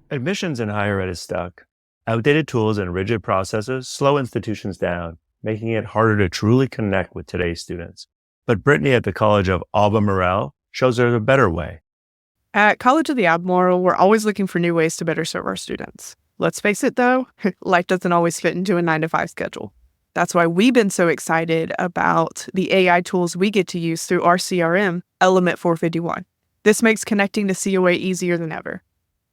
Admissions in higher ed is stuck. Outdated tools and rigid processes slow institutions down, making it harder to truly connect with today's students. But Brittany at the College of Albemarle shows there's a better way. At College of the Albemarle, we're always looking for new ways to better serve our students. Let's face it, though, life doesn't always fit into a 9-to-5 schedule. That's why we've been so excited about the AI tools we get to use through our CRM, Element 451. This makes connecting to COA easier than ever.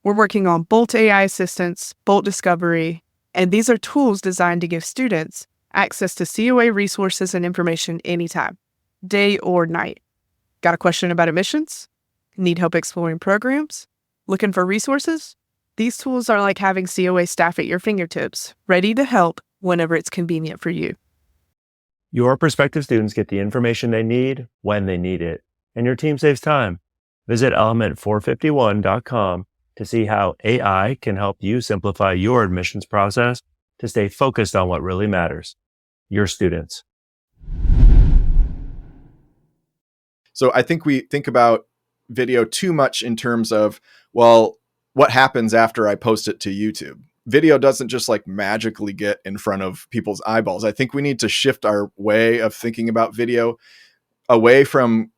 We're working on Bolt AI Assistance, Bolt Discovery, and these are tools designed to give students access to COA resources and information anytime, day or night. Got a question about admissions? Need help exploring programs? Looking for resources? These tools are like having COA staff at your fingertips, ready to help whenever it's convenient for you. Your prospective students get the information they need when they need it, and your team saves time. Visit element451.com to see how AI can help you simplify your admissions process to stay focused on what really matters, your students. So I think we think about video too much in terms of, well, what happens after I post it to YouTube? Video doesn't just like magically get in front of people's eyeballs. I think we need to shift our way of thinking about video away from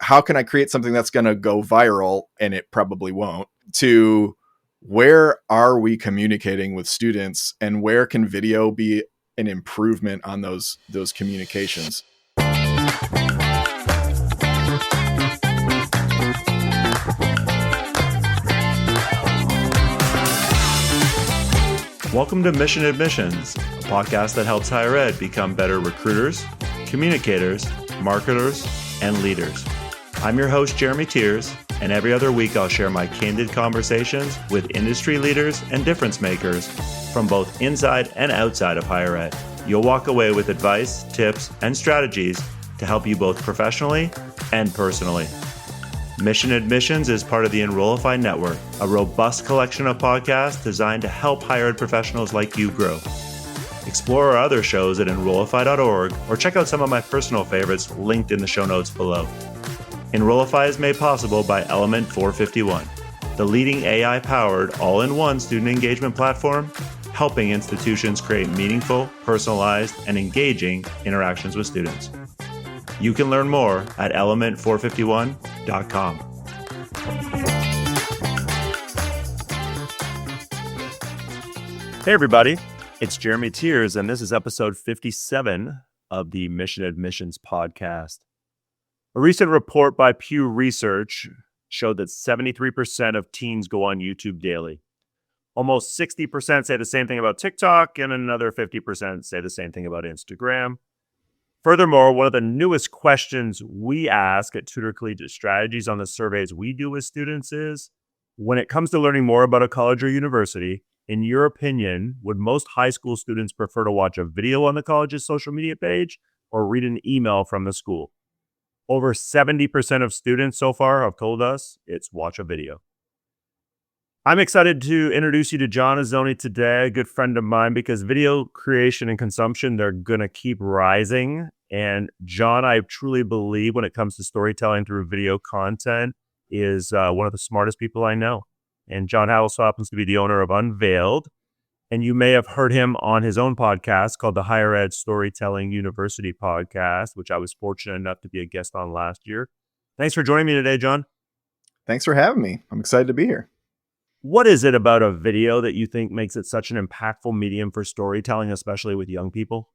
how can I create something that's going to go viral, and it probably won't, to where are we communicating with students and where can video be an improvement on those communications. Welcome to Mission Admissions, a podcast that helps higher ed become better recruiters, communicators, marketers, and leaders. I'm your host, Jeremy Tiers, and every other week I'll share my candid conversations with industry leaders and difference makers from both inside and outside of higher ed. You'll walk away with advice, tips, and strategies to help you both professionally and personally. Mission Admissions is part of the Enrollify Network, a robust collection of podcasts designed to help higher ed professionals like you grow. Explore our other shows at enrollify.org or check out some of my personal favorites linked in the show notes below. Enrollify is made possible by Element 451, the leading AI-powered all-in-one student engagement platform, helping institutions create meaningful, personalized, and engaging interactions with students. You can learn more at element451.com. Hey, everybody. It's Jeremy Tiers, and this is episode 57 of the Mission Admissions podcast. A recent report by Pew Research showed that 73% of teens go on YouTube daily. Almost 60% say the same thing about TikTok, and another 50% say the same thing about Instagram. Furthermore, one of the newest questions we ask at Tutor Collegiate Strategies on the surveys we do with students is, when it comes to learning more about a college or university, in your opinion, would most high school students prefer to watch a video on the college's social media page or read an email from the school? Over 70% of students so far have told us it's watch a video. I'm excited to introduce you to John Azoni today, a good friend of mine, because video creation and consumption, they're going to keep rising. And John, I truly believe when it comes to storytelling through video content, is one of the smartest people I know. And John also happens to be the owner of Unveiled. And you may have heard him on his own podcast called the Higher Ed Storytelling University podcast, which I was fortunate enough to be a guest on last year. Thanks for joining me today, John. Thanks for having me. I'm excited to be here. What is it about a video that you think makes it such an impactful medium for storytelling, especially with young people?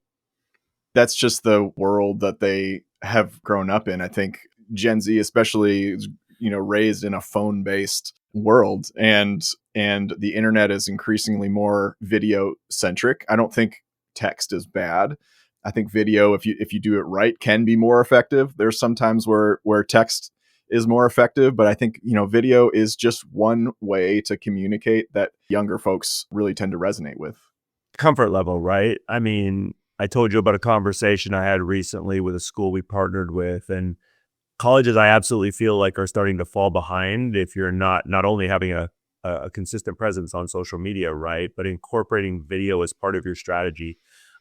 That's just the world that they have grown up in. I think Gen Z especially is, raised in a phone-based world, and the internet is increasingly more video centric. I don't think text is bad. I think video, if you do it right, can be more effective. There's some times where text is more effective, but I think, video is just one way to communicate that younger folks really tend to resonate with. Comfort level, right? I mean, I told you about a conversation I had recently with a school we partnered with, and colleges I absolutely feel like are starting to fall behind if you're not only having a consistent presence on social media, right, but incorporating video as part of your strategy.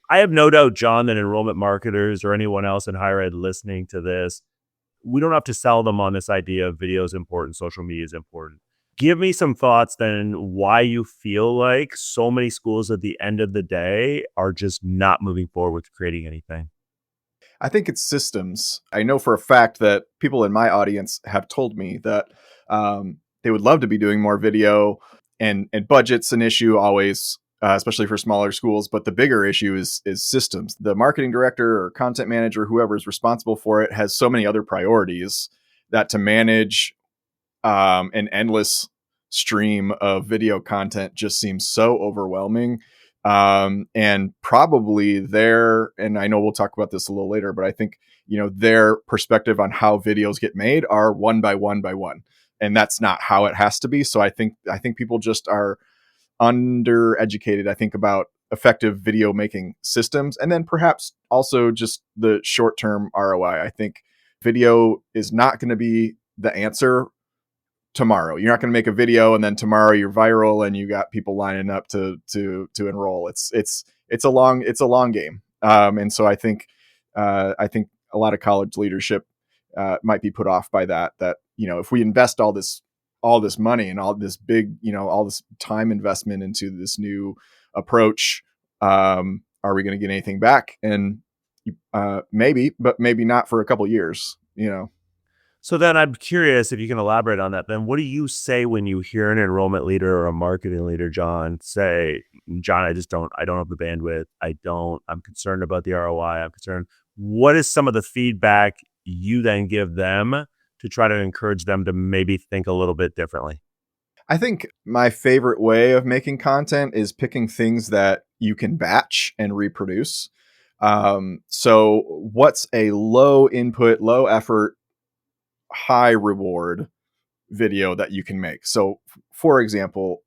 I have no doubt, John, that enrollment marketers or anyone else in higher ed listening to this, we don't have to sell them on this idea of video is important, social media is important. Give me some thoughts then why you feel like so many schools at the end of the day are just not moving forward with creating anything. I think it's systems. I know for a fact that people in my audience have told me that they would love to be doing more video, and budget's an issue always, especially for smaller schools. But the bigger issue is systems. The marketing director or content manager, whoever is responsible for it, has so many other priorities that to manage an endless stream of video content just seems so overwhelming. And probably and I know we'll talk about this a little later, but I think, their perspective on how videos get made are one by one by one. And that's not how it has to be. So I think people just are undereducated, I think, about effective video making systems. And then perhaps also just the short-term ROI. I think video is not going to be the answer tomorrow. You're not going to make a video and then tomorrow you're viral and you got people lining up to enroll. It's a long game. And so I think a lot of college leadership might be put off by that, if we invest all this money and all this big, all this time investment into this new approach, are we going to get anything back? And maybe, but maybe not for a couple years. So then I'm curious if you can elaborate on that. Then what do you say when you hear an enrollment leader or a marketing leader, John, say, John, I don't have the bandwidth. I'm concerned about the ROI. I'm concerned. What is some of the feedback you then give them to try to encourage them to maybe think a little bit differently? I think my favorite way of making content is picking things that you can batch and reproduce. So what's a low input, low effort, high reward video that you can make? So for example,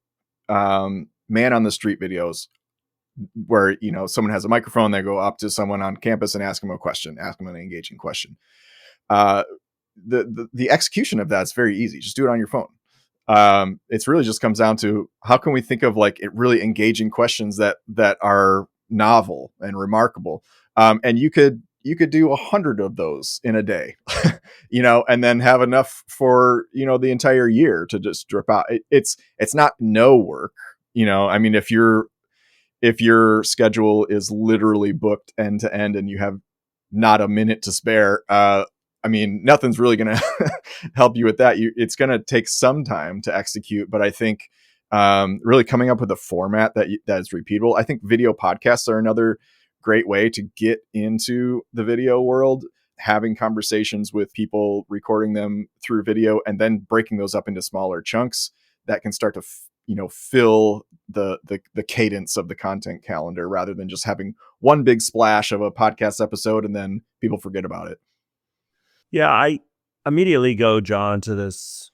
man on the street videos where, someone has a microphone, they go up to someone on campus and ask them an engaging question. The execution of that's very easy. Just do it on your phone. It's really just comes down to how can we think of really engaging questions that are novel and remarkable. And you could do 100 of those in a day, and then have enough for, the entire year to just drip out. It's not no work. I mean, if your schedule is literally booked end to end and you have not a minute to spare, I mean, nothing's really going to help you with that. It's going to take some time to execute, but I think really coming up with a format that is repeatable. I think video podcasts are another great way to get into the video world, having conversations with people, recording them through video, and then breaking those up into smaller chunks that can start to fill the cadence of the content calendar, rather than just having one big splash of a podcast episode and then people forget about it. Yeah, I immediately go, John, to this,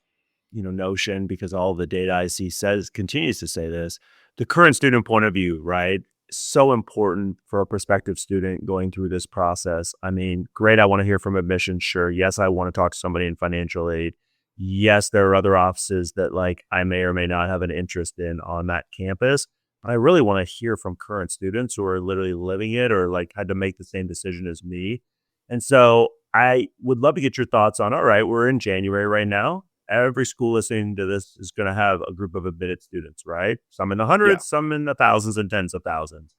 notion, because all the data I see continues to say this. The current student point of view, right? So important for a prospective student going through this process. I mean, great. I want to hear from admissions. Sure. Yes, I want to talk to somebody in financial aid. Yes, there are other offices that I may or may not have an interest in on that campus. But I really want to hear from current students who are literally living it or had to make the same decision as me. And so I would love to get your thoughts on, all right, we're in January right now. Every school listening to this is going to have a group of admitted students, right? Some in the hundreds, some in the thousands and tens of thousands.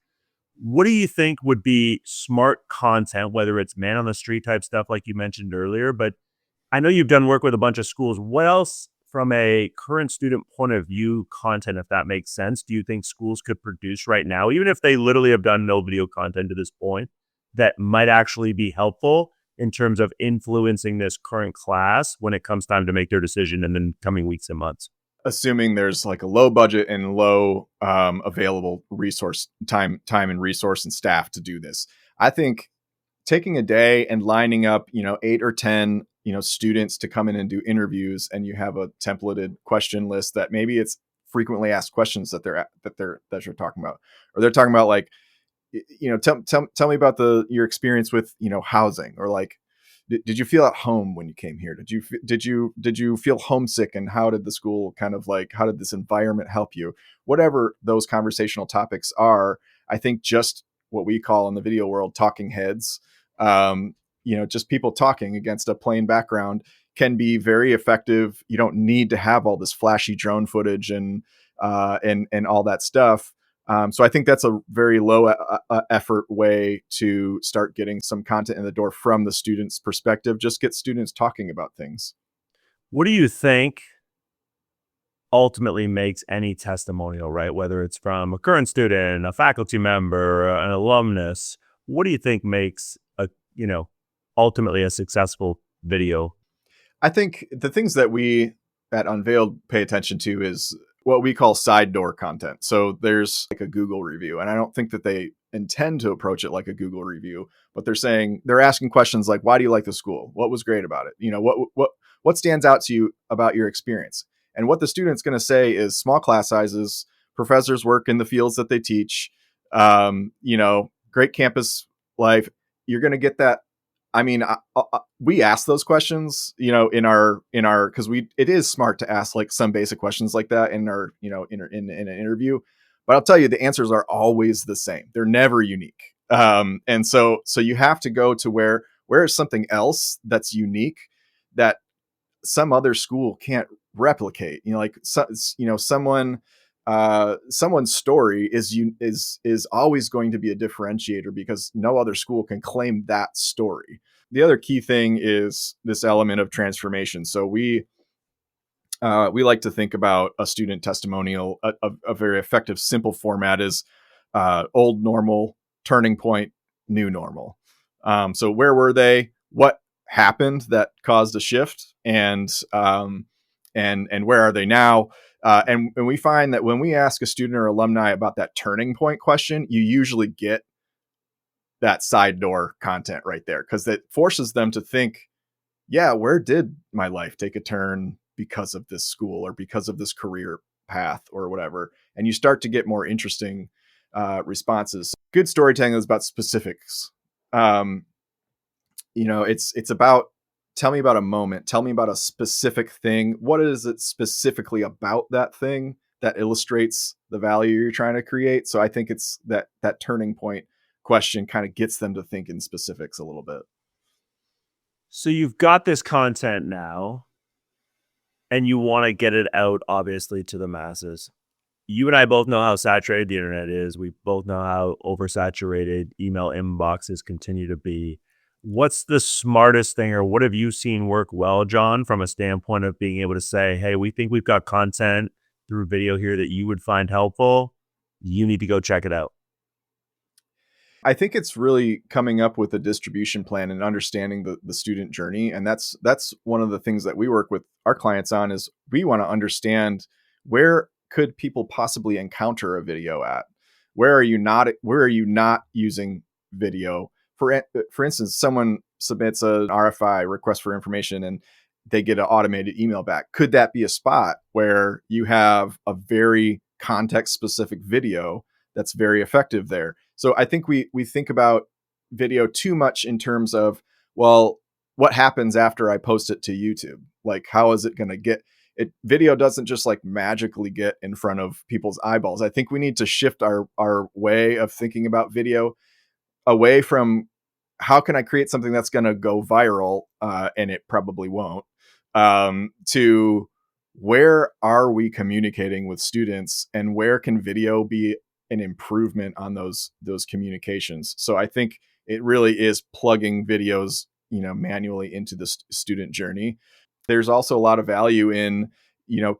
What do you think would be smart content, whether it's man on the street type stuff like you mentioned earlier? But I know you've done work with a bunch of schools. What else from a current student point of view content, if that makes sense, do you think schools could produce right now, even if they literally have done no video content to this point, that might actually be helpful in terms of influencing this current class when it comes time to make their decision in the coming weeks and months? Assuming there's a low budget and low available resource time and resource and staff to do this, I think taking a day and lining up 8 or 10 students to come in and do interviews, and you have a templated question list that maybe it's frequently asked questions that you're talking about, or they're talking about tell me about your experience with housing, or did you feel at home when you came here? Did you feel homesick, and how did the school how did this environment help you? Whatever those conversational topics are, I think just what we call in the video world talking heads, just people talking against a plain background can be very effective. You don't need to have all this flashy drone footage and all that stuff. So I think that's a very low effort way to start getting some content in the door from the student's perspective. Just get students talking about things. What do you think ultimately makes any testimonial, right? Whether it's from a current student, a faculty member, an alumnus, what do you think makes ultimately a successful video? I think the things that we at Unveiled pay attention to is what we call side door content. So there's like a Google review, and I don't think that they intend to approach it like a Google review, but they're asking questions like, why do you like the school? What was great about it? What stands out to you about your experience? And what the student's going to say is small class sizes, professors work in the fields that they teach, great campus life. You're going to get that. I mean, we ask those questions, in our, because it is smart to ask like some basic questions like that in our, in an interview, but I'll tell you, the answers are always the same. They're never unique. And so you have to go to where is something else that's unique that some other school can't replicate, someone's story is always going to be a differentiator because no other school can claim that story. The other key thing is this element of transformation. So we like to think about a student testimonial. A very effective, simple format is old normal, turning point, new normal. So where were they? What happened that caused a shift? And where are they now? And we find that when we ask a student or alumni about that turning point question, you usually get that side door content right there, because it forces them to think, yeah, where did my life take a turn because of this school or because of this career path or whatever? And you start to get more interesting responses. Good storytelling is about specifics. It's about, tell me about a moment. Tell me about a specific thing. What is it specifically about that thing that illustrates the value you're trying to create? So I think it's that turning point question kind of gets them to think in specifics a little bit. So you've got this content now and you want to get it out, obviously, to the masses. You and I both know how saturated the internet is. We both know how oversaturated email inboxes continue to be. What's the smartest thing, or what have you seen work well, John, from a standpoint of being able to say, hey, we think we've got content through video here that you would find helpful. You need to go check it out. I think it's really coming up with a distribution plan and understanding the student journey. And that's one of the things that we work with our clients on, is we want to understand, where could people possibly encounter a video at? Where are you not using video? For instance, someone submits an RFI, request for information, and they get an automated email back. Could that be a spot where you have a very context specific video that's very effective there? So I think we think about video too much in terms of, well, what happens after I post it to YouTube? Like, how is it going to get it? Video doesn't just like magically get in front of people's eyeballs. I think we need to shift our way of thinking about video away from, how can I create something that's going to go viral? And it probably won't. To, where are we communicating with students, and where can video be an improvement on those communications? So I think it really is plugging videos, manually into the student journey. There's also a lot of value in,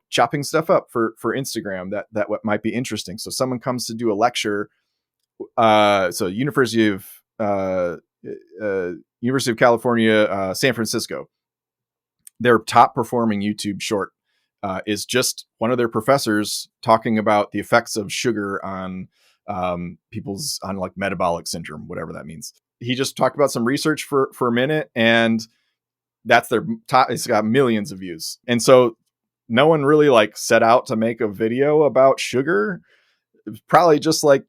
chopping stuff up for Instagram that what might be interesting. So someone comes to do a lecture. So University of California, San Francisco, their top performing YouTube short is just one of their professors talking about the effects of sugar on people's, on like metabolic syndrome, whatever that means. He just talked about some research for a minute, and that's their top. It's got millions of views. And so no one really like set out to make a video about sugar. It was probably just like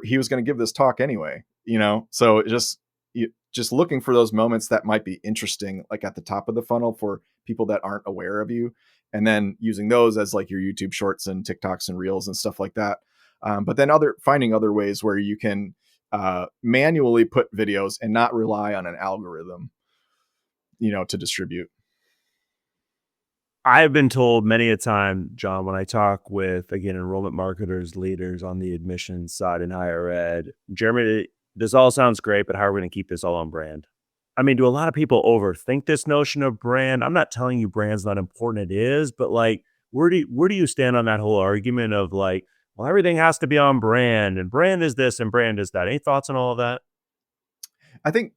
he was going to give this talk anyway, so just looking for those moments that might be interesting, like at the top of the funnel for people that aren't aware of you, and then using those as like your YouTube shorts and TikToks and reels and stuff like that. But then finding other ways where you can manually put videos and not rely on an algorithm, to distribute. I've been told many a time, John, when I talk with, again, enrollment marketers, leaders on the admissions side in higher ed, Jeremy, this all sounds great, but how are we going to keep this all on brand? I mean, do a lot of people overthink this notion of brand? I'm not telling you brand's not important. It is, but like, where do you stand on that whole argument of like, well, everything has to be on brand and brand is this and brand is that? Any thoughts on all of that? I think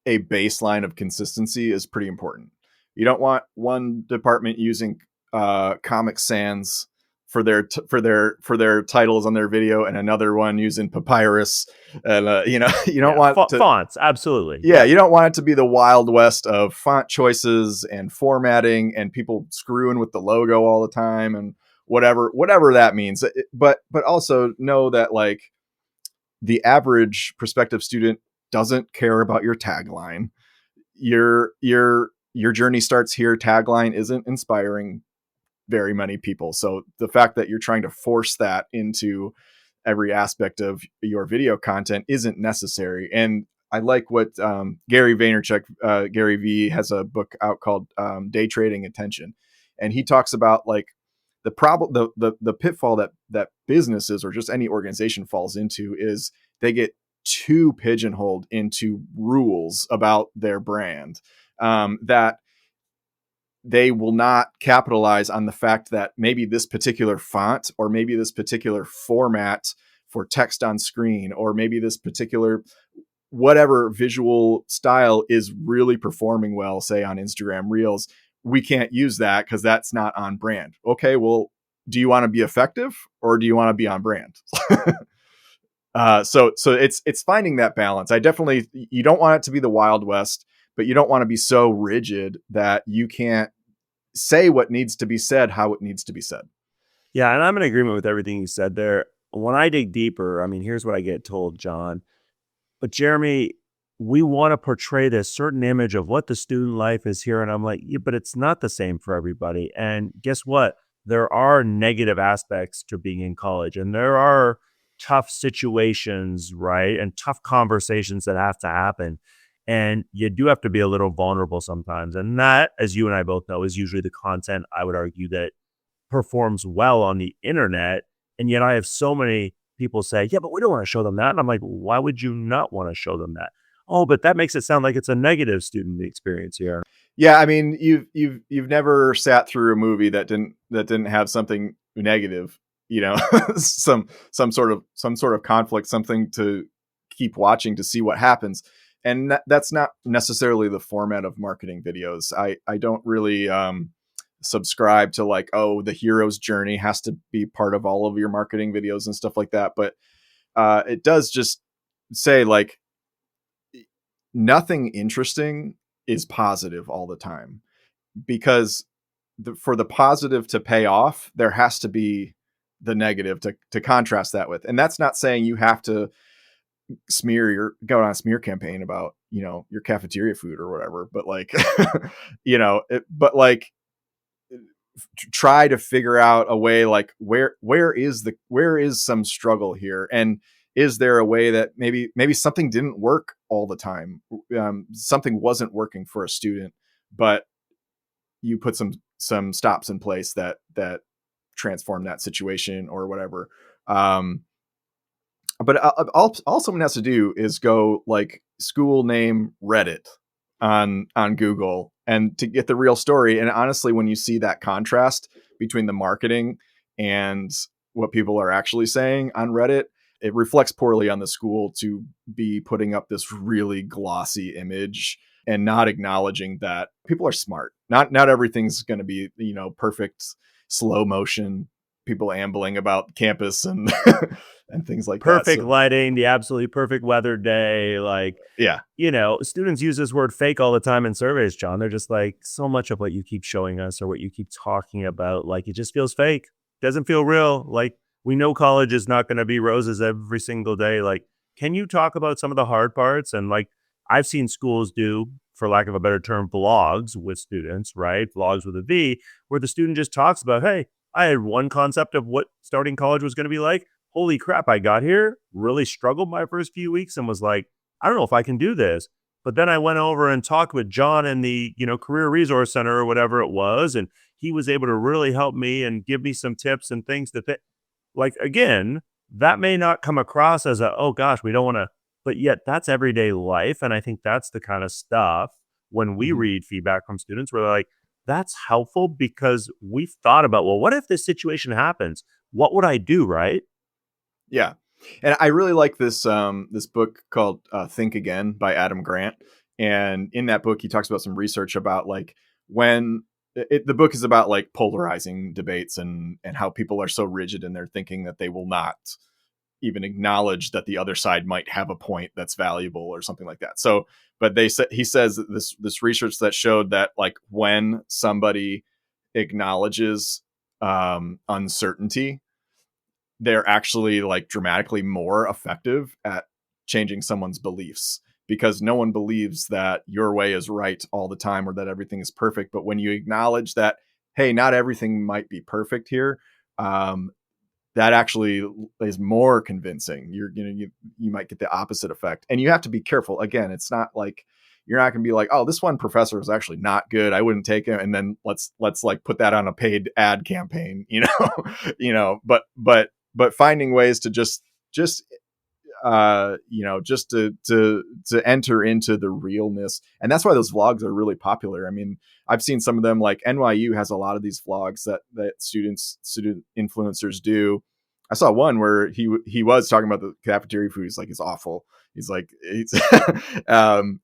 a baseline of consistency is pretty important. You don't want one department using Comic Sans for their titles on their video, and another one using Papyrus, and you don't want to. Fonts, absolutely. Yeah, you don't want it to be the Wild West of font choices and formatting and people screwing with the logo all the time and whatever that means. But also know that like the average prospective student doesn't care about your tagline. Your journey starts here tagline isn't inspiring very many people. So the fact that you're trying to force that into every aspect of your video content isn't necessary. And I like what Gary Vaynerchuk, Gary V, has a book out called Day Trading Attention, and he talks about like the problem, the pitfall that businesses or just any organization falls into is they get too pigeonholed into rules about their brand, that they will not capitalize on the fact that maybe this particular font or maybe this particular format for text on screen or maybe this particular whatever visual style is really performing well, say on Instagram Reels. We can't use that because that's not on brand. Okay, well, do you want to be effective or do you want to be on brand? So it's finding that balance. You don't want it to be the Wild West, but you don't want to be so rigid that you can't say what needs to be said, how it needs to be said. Yeah, and I'm in agreement with everything you said there. When I dig deeper, I mean, here's what I get told, John. But Jeremy, we want to portray this certain image of what the student life is here. And I'm like, yeah, but it's not the same for everybody. And guess what? There are negative aspects to being in college, and there are tough situations, right? And tough conversations that have to happen. And you do have to be a little vulnerable sometimes. And that, as you and I both know, is usually the content I would argue that performs well on the internet. And yet I have so many people say, yeah, but we don't want to show them that. And I'm like, why would you not want to show them that? Oh, but that makes it sound like it's a negative student experience here. Yeah, I mean, you've never sat through a movie that didn't have something negative, some sort of conflict, something to keep watching to see what happens. And that's not necessarily the format of marketing videos. I don't really subscribe to like, oh, the hero's journey has to be part of all of your marketing videos and stuff like that. But it does just say like nothing interesting is positive all the time, because for the positive to pay off, there has to be the negative to contrast that with. And that's not saying you have to go on a smear campaign about, your cafeteria food or whatever, but like, try to figure out a way like where is some struggle here, and is there a way that maybe something didn't work all the time, something wasn't working for a student, but you put some stops in place that transform that situation or whatever. But all someone has to do is go like school name Reddit on Google and to get the real story. And honestly, when you see that contrast between the marketing and what people are actually saying on Reddit, it reflects poorly on the school to be putting up this really glossy image and not acknowledging that people are smart. Not everything's going to be, perfect slow motion, people ambling about campus and and things like Perfect that. So, lighting, the absolutely perfect weather day. Like, yeah. Students use this word fake all the time in surveys, John. They're just like, so much of what you keep showing us or what you keep talking about, like, it just feels fake. Doesn't feel real. Like, we know college is not going to be roses every single day. Like, can you talk about some of the hard parts? And like, I've seen schools do, for lack of a better term, vlogs with students, right? Vlogs with a V, where the student just talks about, hey, I had one concept of what starting college was going to be like. Holy crap, I got here, really struggled my first few weeks and was like, I don't know if I can do this. But then I went over and talked with John in the, career resource center or whatever it was. And he was able to really help me and give me some tips and things like, again, that may not come across as oh gosh, we don't want to, but yet that's everyday life. And I think that's the kind of stuff when we Mhm. read feedback from students, we're like, that's helpful because we've thought about, well, what if this situation happens? What would I do? Right. Yeah. And I really like this book called Think Again by Adam Grant. And in that book, he talks about some research about like when the book is about like polarizing debates and how people are so rigid in their thinking that they will not even acknowledge that the other side might have a point that's valuable or something like that. So, but he says that this research that showed that like when somebody acknowledges uncertainty, they're actually like dramatically more effective at changing someone's beliefs, because no one believes that your way is right all the time or that everything is perfect. But when you acknowledge that, hey, not everything might be perfect here, um, that actually is more convincing. You might get the opposite effect, and you have to be careful. Again, it's not like you're not going to be like, oh, this one professor is actually not good, I wouldn't take him, and then let's like put that on a paid ad campaign, but finding ways to just just to enter into the realness. And that's why those vlogs are really popular. I mean, I've seen some of them, like NYU has a lot of these vlogs that student influencers do. I saw one where he was talking about the cafeteria food. He's like, it's awful. He's like, and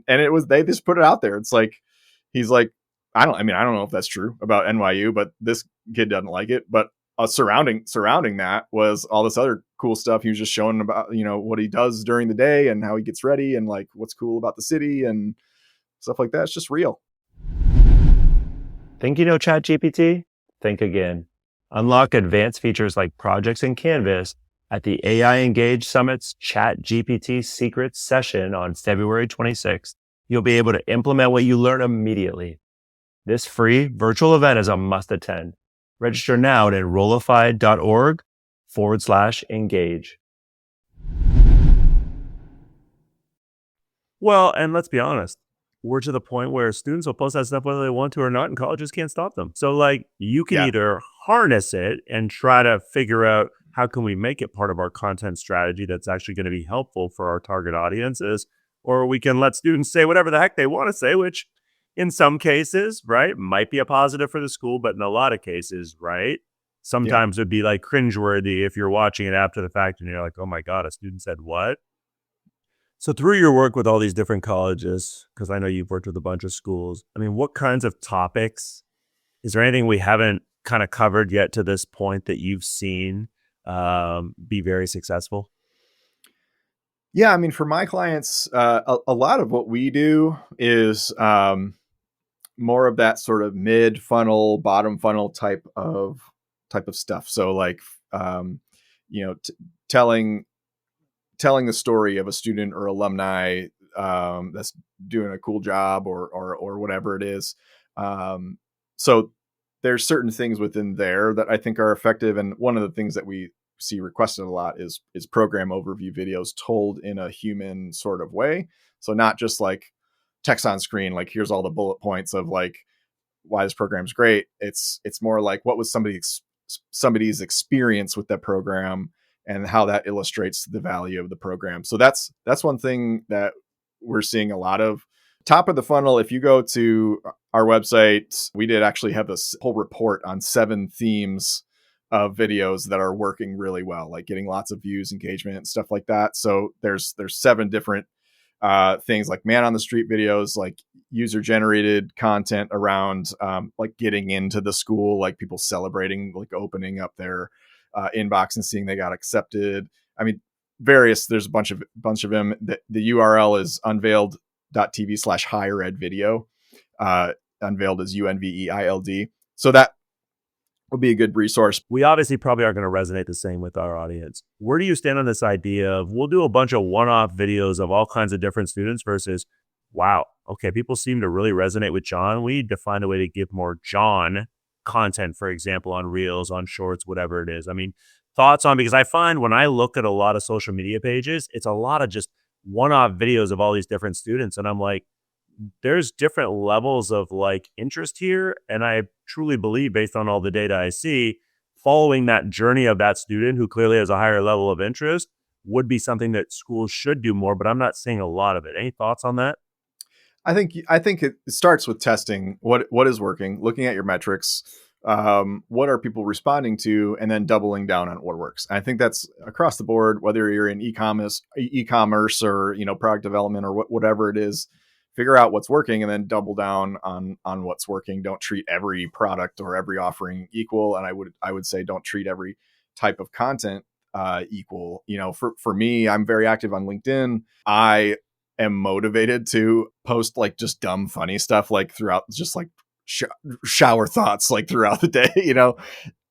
it was, they just put it out there. It's like, he's like, I don't know if that's true about NYU, but this kid doesn't like it. But surrounding that was all this other cool stuff. He was just showing about, what he does during the day and how he gets ready and like what's cool about the city and stuff like that. It's just real. Think you know ChatGPT? Think again. Unlock advanced features like projects in Canvas at the AI Engage Summit's ChatGPT Secrets session on February 26th. You'll be able to implement what you learn immediately. This free virtual event is a must attend. Register now at enrollify.org/engage. Well, and let's be honest, we're to the point where students will post that stuff whether they want to or not, and colleges can't stop them. So like you can Yeah. either harness it and try to figure out how can we make it part of our content strategy that's actually going to be helpful for our target audiences, or we can let students say whatever the heck they want to say, which in some cases, right, might be a positive for the school, but in a lot of cases, right, sometimes it'd be like cringeworthy if you're watching it after the fact and you're like, oh my God, a student said what? So through your work with all these different colleges, because I know you've worked with a bunch of schools, I mean, what kinds of topics, is there anything we haven't kind of covered yet to this point that you've seen be very successful? Yeah. I mean, for my clients, a lot of what we do is more of that sort of mid funnel, bottom funnel type of stuff. So like, you know, telling the story of a student or alumni that's doing a cool job or whatever it is. So there's certain things within there that I think are effective. And one of the things that we see requested a lot is program overview videos told in a human sort of way. So not just like text on screen, like here's all the bullet points of like why this program's great. It's more like what was somebody's experience with that program and how that illustrates the value of the program. So that's one thing that we're seeing a lot of. Top of the funnel, if you go to our website, we did actually have this whole report on 7 themes of videos that are working really well, like getting lots of views, engagement, and stuff like that. So there's 7 different things, like man on the street videos, like user generated content around like getting into the school, like people celebrating, like opening up their inbox and seeing they got accepted. I mean, there's a bunch of them. The URL is unveiled.tv/higher ed video. Unveiled is UNVEILD. So that would be a good resource. We obviously probably aren't going to resonate the same with our audience. Where do you stand on this idea of we'll do a bunch of one-off videos of all kinds of different students versus, wow, okay, people seem to really resonate with John. We need to find a way to give more John content, for example, on Reels, on Shorts, whatever it is. I mean, thoughts on, because I find when I look at a lot of social media pages, it's a lot of just one-off videos of all these different students. And I'm like, there's different levels of like interest here. And I truly believe, based on all the data I see, following that journey of that student who clearly has a higher level of interest would be something that schools should do more, but I'm not seeing a lot of it. Any thoughts on that? I think it starts with testing what is working, looking at your metrics, what are people responding to, and then doubling down on what works. I think that's across the board, whether you're in e-commerce or product development or whatever it is. Figure out what's working and then double down on what's working. Don't treat every product or every offering equal, and I would say don't treat every type of content equal. For me, I'm very active on LinkedIn. I am motivated to post like just dumb, funny stuff like throughout, just like shower thoughts like throughout the day.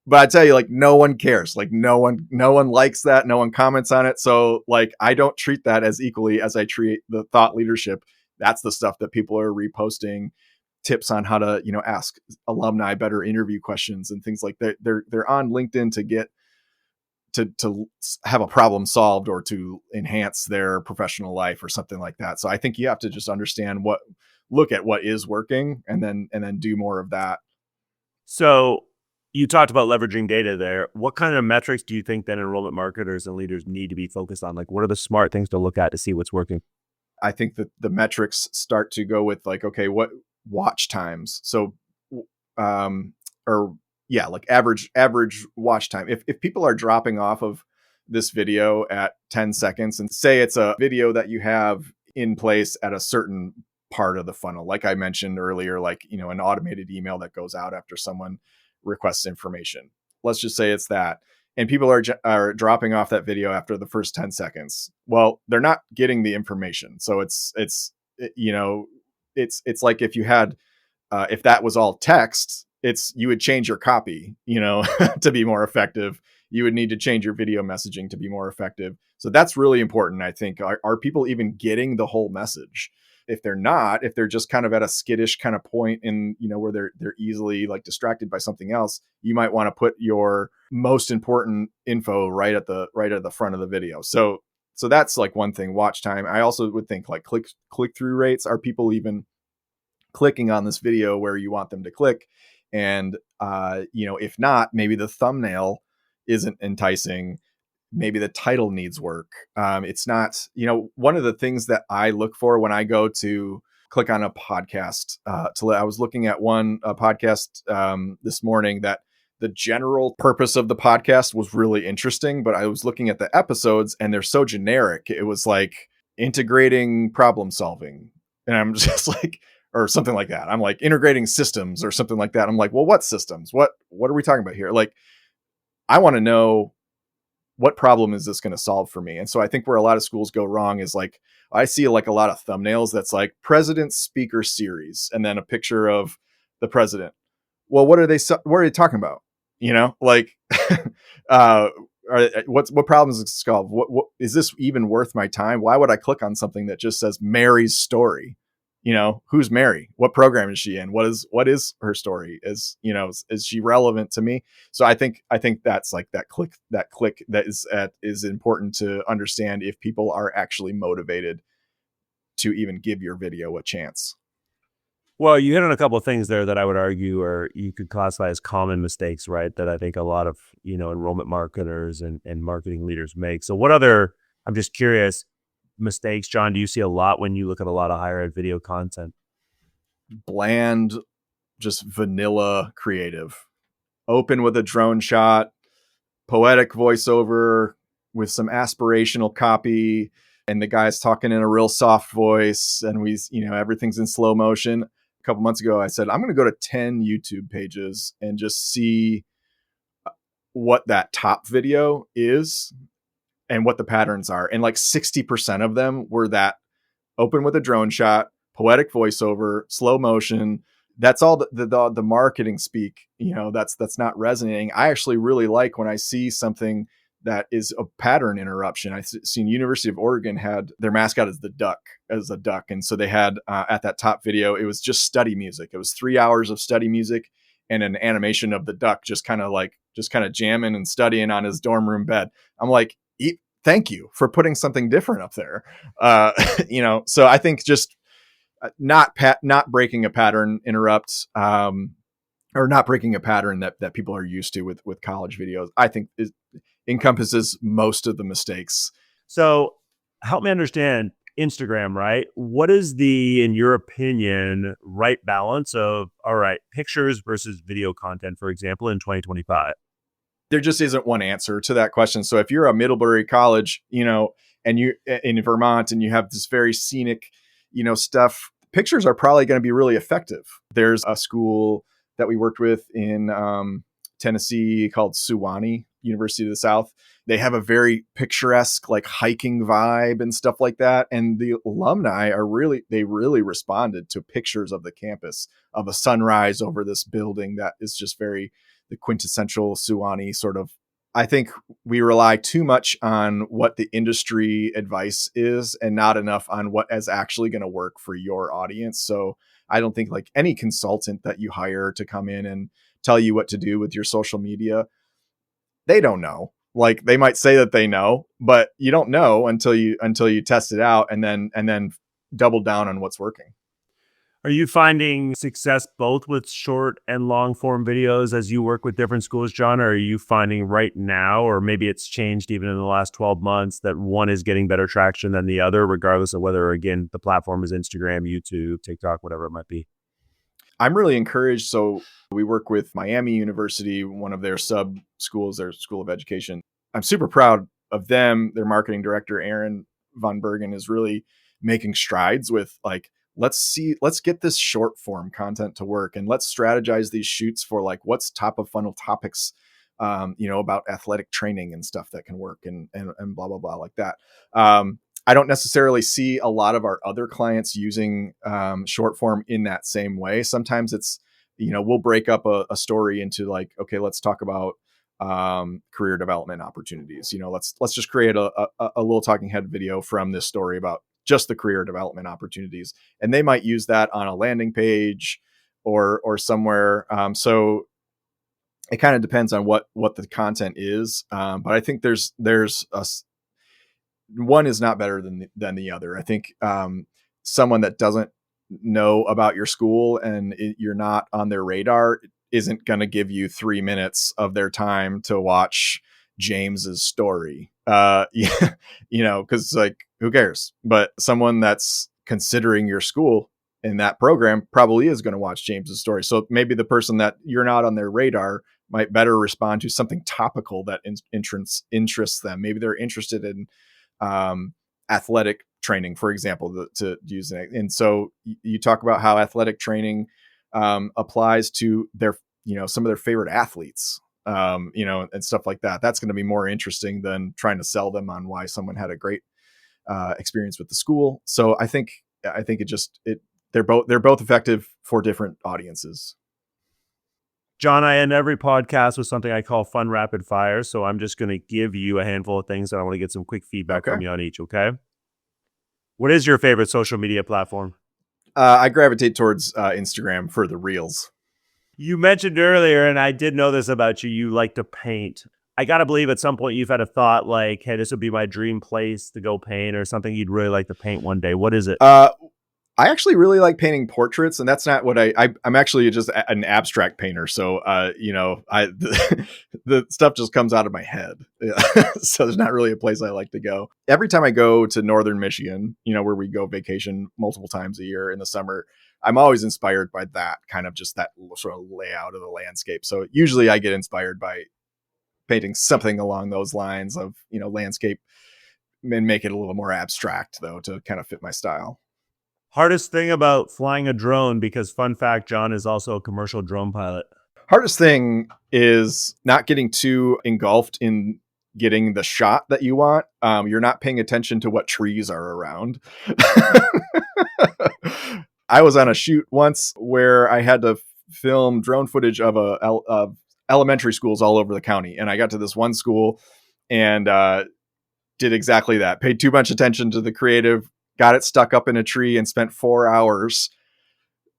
But I tell you, like, no one cares. Like no one likes that. No one comments on it. So like, I don't treat that as equally as I treat the thought leadership. That's the stuff that people are reposting, tips on how to, ask alumni better interview questions and things like that. They're on LinkedIn to get to have a problem solved or to enhance their professional life or something like that. So I think you have to just understand look at what is working and then do more of that. So you talked about leveraging data there. What kind of metrics do you think then enrollment marketers and leaders need to be focused on? Like, what are the smart things to look at to see what's working? I think that the metrics start to go with like, okay, what watch times? So, or yeah, like average watch time. If people are dropping off of this video at 10 seconds, and say it's a video that you have in place at a certain part of the funnel, like I mentioned earlier, like, an automated email that goes out after someone requests information. Let's just say it's that. And people are dropping off that video after the first 10 seconds. Well, they're not getting the information. So it's like if you had, if that was all text, you would change your copy, to be more effective. You would need to change your video messaging to be more effective. So that's really important. I think, are people even getting the whole message? If they're not, if they're just kind of at a skittish kind of point in, where they're easily like distracted by something else, you might want to put your most important info right at the front of the video. So that's like one thing. Watch time. I also would think like click-through rates. Are people even clicking on this video where you want them to click? And if not, maybe the thumbnail isn't enticing. Maybe the title needs work. It's not, one of the things that I look for when I go to click on a podcast, I was looking at one podcast this morning that the general purpose of the podcast was really interesting, but I was looking at the episodes and they're so generic. It was like integrating problem solving. And I'm just like, or something like that. I'm like integrating systems or something like that. I'm like, well, what systems? What are we talking about here? Like, I want to know, what problem is this going to solve for me? And so I think where a lot of schools go wrong is like, I see like a lot of thumbnails that's like president speaker series and then a picture of the president. Well, what are they talking about? Like, what problems is it solved? What is this even worth my time? Why would I click on something that just says Mary's story? Who's Mary? What program is she in? What is her story? Is she relevant to me? So I think that's like that click that is important to understand if people are actually motivated to even give your video a chance. Well, you hit on a couple of things there that I would argue, or you could classify as common mistakes, right? That I think a lot of, enrollment marketers and marketing leaders make. So what other, I'm just curious, mistakes, John, do you see a lot when you look at a lot of higher ed video content? Bland, just vanilla creative. Open with a drone shot, poetic voiceover with some aspirational copy, and the guy's talking in a real soft voice, and everything's in slow motion. A couple months ago, I said, I'm going to go to 10 YouTube pages and just see what that top video is and what the patterns are. And like 60% of them were that open with a drone shot, poetic voiceover, slow motion. That's all the marketing speak, that's not resonating. I actually really like when I see something that is a pattern interruption. I've seen University of Oregon had their mascot as a duck. And so they had at that top video, it was just study music. It was 3 hours of study music and an animation of the duck just kind of jamming and studying on his dorm room bed. I'm like, thank you for putting something different up there. So I think just not breaking a pattern interrupts, or not breaking a pattern that people are used to with college videos, I think encompasses most of the mistakes. So help me understand Instagram, right? What is in your opinion, right balance of, all right, pictures versus video content, for example, in 2025? There just isn't one answer to that question. So if you're a Middlebury College, and you in Vermont, and you have this very scenic, stuff, pictures are probably going to be really effective. There's a school that we worked with in Tennessee called Sewanee University of the South. They have a very picturesque, like hiking vibe and stuff like that. And the alumni they really responded to pictures of the campus, of a sunrise over this building that is just very the quintessential Sewanee sort of. I think we rely too much on what the industry advice is and not enough on what is actually going to work for your audience. So I don't think like any consultant that you hire to come in and tell you what to do with your social media, they don't know. Like they might say that they know, but you don't know until you test it out and then double down on what's working. Are you finding success both with short and long form videos as you work with different schools, John? Or are you finding right now, or maybe it's changed even in the last 12 months, that one is getting better traction than the other, regardless of whether, again, the platform is Instagram, YouTube, TikTok, whatever it might be? I'm really encouraged. So we work with Miami University, one of their sub schools, their school of education. I'm super proud of them. Their marketing director, Aaron Von Bergen, is really making strides with like, let's get this short form content to work, and let's strategize these shoots for like what's top of funnel topics, about athletic training and stuff that can work and blah, blah, blah, like that. I don't necessarily see a lot of our other clients using short form in that same way. Sometimes it's, we'll break up a story into like, okay, let's talk about career development opportunities. Let's just create a little talking head video from this story about just the career development opportunities. And they might use that on a landing page or somewhere. So it kind of depends on what the content is. But I think there's one is not better than the other. I think someone that doesn't know about your school and you're not on their radar isn't going to give you 3 minutes of their time to watch James's story. Because like, who cares? But someone that's considering your school in that program probably is going to watch James's story. So maybe the person that you're not on their radar might better respond to something topical that interests them. Maybe they're interested in athletic training, for example, to use it. And so you talk about how athletic training applies to their, some of their favorite athletes, and stuff like that. That's going to be more interesting than trying to sell them on why someone had a great experience with the school. So I think they're both effective for different audiences. John, I end every podcast with something I call fun rapid fire. So I'm just going to give you a handful of things and I want to get some quick feedback from you on each. Okay. What is your favorite social media platform? I gravitate towards Instagram for the reels. You mentioned earlier, and I did know this about you, you like to paint. I got to believe at some point you've had a thought like, hey, this would be my dream place to go paint, or something you'd really like to paint one day. What is it? I actually really like painting portraits, and that's not what I'm actually just an abstract painter. So, the stuff just comes out of my head. So there's not really a place I like to go. Every time I go to Northern Michigan, where we go vacation multiple times a year in the summer, I'm always inspired by that kind of just that sort of layout of the landscape. So usually I get inspired by painting something along those lines of, landscape, and make it a little more abstract though, to kind of fit my style. Hardest thing about flying a drone, because fun fact, John is also a commercial drone pilot. Hardest thing is not getting too engulfed in getting the shot that you want. You're not paying attention to what trees are around. I was on a shoot once where I had to film drone footage of elementary schools all over the county. And I got to this one school and did exactly that. Paid too much attention to the creative, got it stuck up in a tree, and spent 4 hours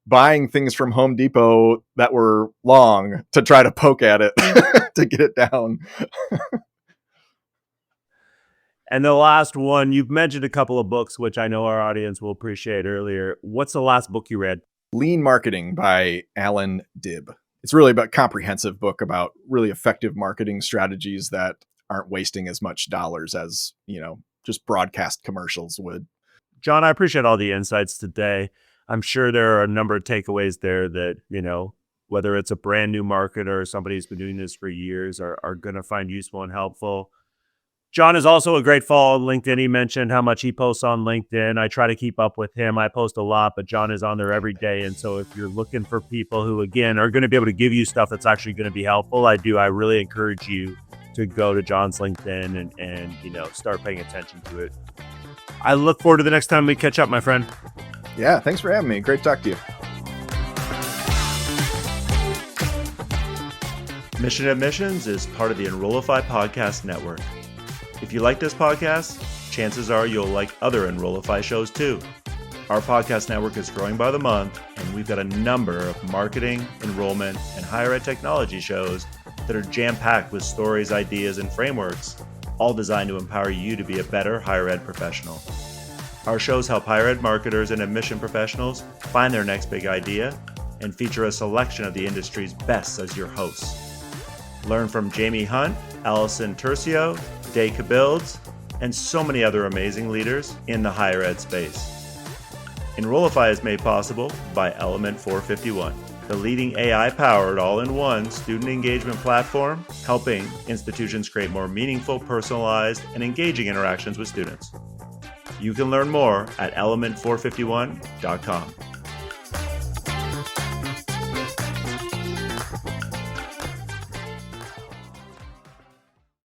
buying things from Home Depot that were long to try to poke at it to get it down. And the last one, you've mentioned a couple of books, which I know our audience will appreciate earlier. What's the last book you read? Lean Marketing by Alan Dibb. It's really a comprehensive book about really effective marketing strategies that aren't wasting as much dollars as, just broadcast commercials would. John, I appreciate all the insights today. I'm sure there are a number of takeaways there that, whether it's a brand new marketer or somebody who's been doing this for years are going to find useful and helpful. John is also a great follow on LinkedIn. He mentioned how much he posts on LinkedIn. I try to keep up with him. I post a lot, but John is on there every day. And so if you're looking for people who, again, are going to be able to give you stuff that's actually going to be helpful, I really encourage you to go to John's LinkedIn and start paying attention to it. I look forward to the next time we catch up, my friend. Yeah, thanks for having me. Great to talk to you. Mission Admissions is part of the Enrollify Podcast Network. If you like this podcast, chances are you'll like other Enrollify shows too. Our podcast network is growing by the month, and we've got a number of marketing, enrollment, and higher ed technology shows that are jam-packed with stories, ideas, and frameworks, all designed to empower you to be a better higher ed professional. Our shows help higher ed marketers and admission professionals find their next big idea and feature a selection of the industry's best as your hosts. Learn from Jamie Hunt, Allison Tercio, Day Cabilds, and so many other amazing leaders in the higher ed space. Enrollify is made possible by Element 451, the leading AI-powered all-in-one student engagement platform, helping institutions create more meaningful, personalized, and engaging interactions with students. You can learn more at element451.com.